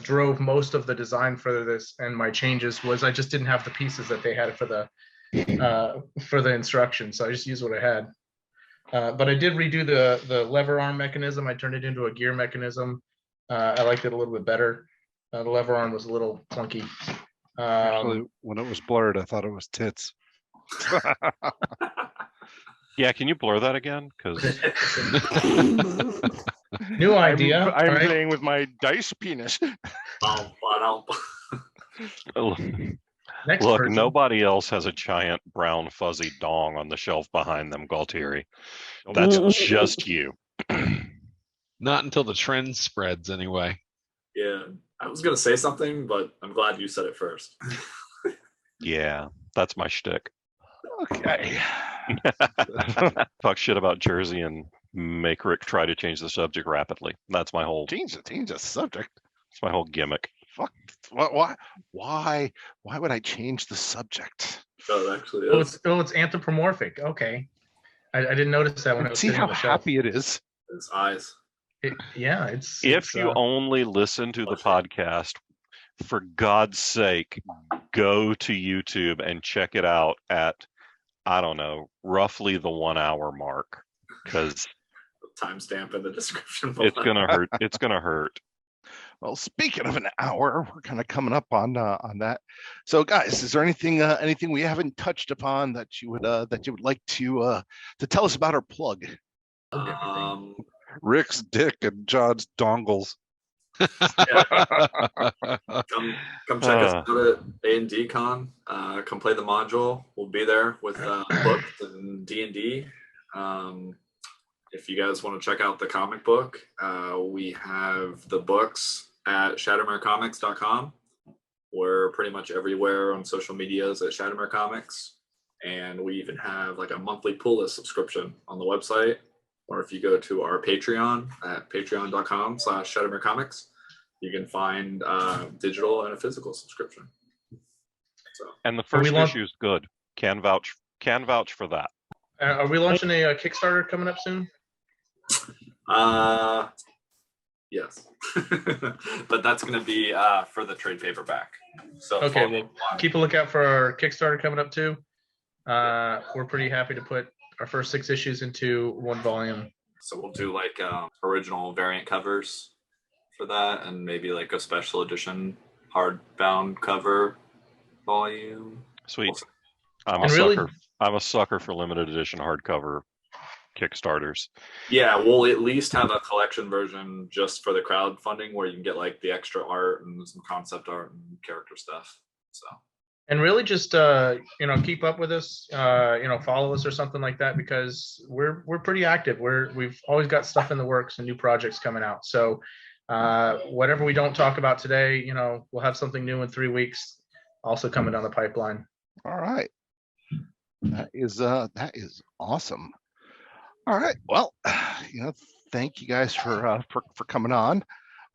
drove most of the design for this and my changes was I just didn't have the pieces that they had for the instructions. So I just used what I had. But I did redo the lever arm mechanism. I turned it into a gear mechanism. I liked it a little bit better. The lever arm was a little clunky. Actually, when it was blurred, I thought it was tits. Yeah, can you blur that again? Because New idea. I'm all right? playing with my dice penis. Next look, person. nobody else has a giant brown fuzzy dong on the shelf behind them, Galtieri. That's just you. Not until the trend spreads, anyway. Yeah, I was gonna say something, but I'm glad you said it first. Yeah, that's my shtick. Okay. Talk shit about Jersey and make Rick try to change the subject rapidly. That's my whole. Change the subject. It's my whole gimmick. Fuck. Why would I change the subject? Oh, it actually Oh, is. it's anthropomorphic. Okay, I didn't notice that when it was See sitting how on the shelf. happy it is. His eyes. Yeah, it's. If you only listen to the podcast, for God's sake, go to YouTube and check it out at, I don't know, roughly the 1 hour mark, because Timestamp in the description. it's gonna hurt. It's gonna hurt. Well, speaking of an hour, we're kind of coming up on that. So, guys, is there anything we haven't touched upon that you would like to tell us about or plug? Rick's dick and John's dongles. Come check us out at A&D Con. Come play the module. We'll be there with books and D&D. If you guys want to check out the comic book, we have the books at shattermarecomics.com. We're pretty much everywhere on social medias at Shattermare Comics. And we even have like a monthly pull list subscription on the website. Or if you go to our Patreon at patreon.com/shattermarecomics, you can find digital and a physical subscription. So, and the first issue is good. Can vouch for that. Are we launching a Kickstarter coming up soon? Yes, but that's going to be for the trade paperback. So okay, well, keep a lookout for our Kickstarter coming up too. We're pretty happy to put our first 6 issues into 1 volume. So we'll do like original variant covers for that, and maybe like a special edition hardbound cover volume. Sweet. I'm a sucker for limited edition hardcover Kickstarters. Yeah, we'll at least have a collection version just for the crowdfunding where you can get like the extra art and some concept art and character stuff. So. And really just keep up with us, follow us or something like that, because we're pretty active. We've always got stuff in the works and new projects coming out. So whatever we don't talk about today, we'll have something new in 3 weeks also coming down the pipeline. All right. That is awesome. All right. Well, thank you guys for coming on.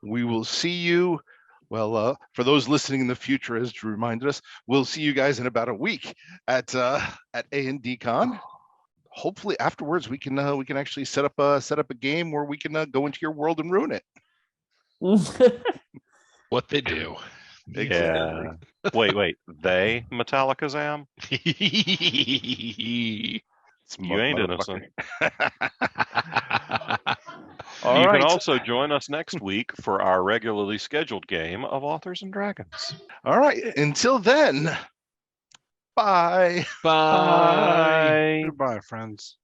We will see you. Well, for those listening in the future, as Drew reminded us, we'll see you guys in about a week at A&D Con. Hopefully, afterwards we can actually set up a game where we can go into your world and ruin it. What they do. Yeah. Wait. They Metallicazam? You ain't innocent. You can also join us next week for our regularly scheduled game of Authors and Dragons. All right. Until then, bye. Bye. Goodbye, friends.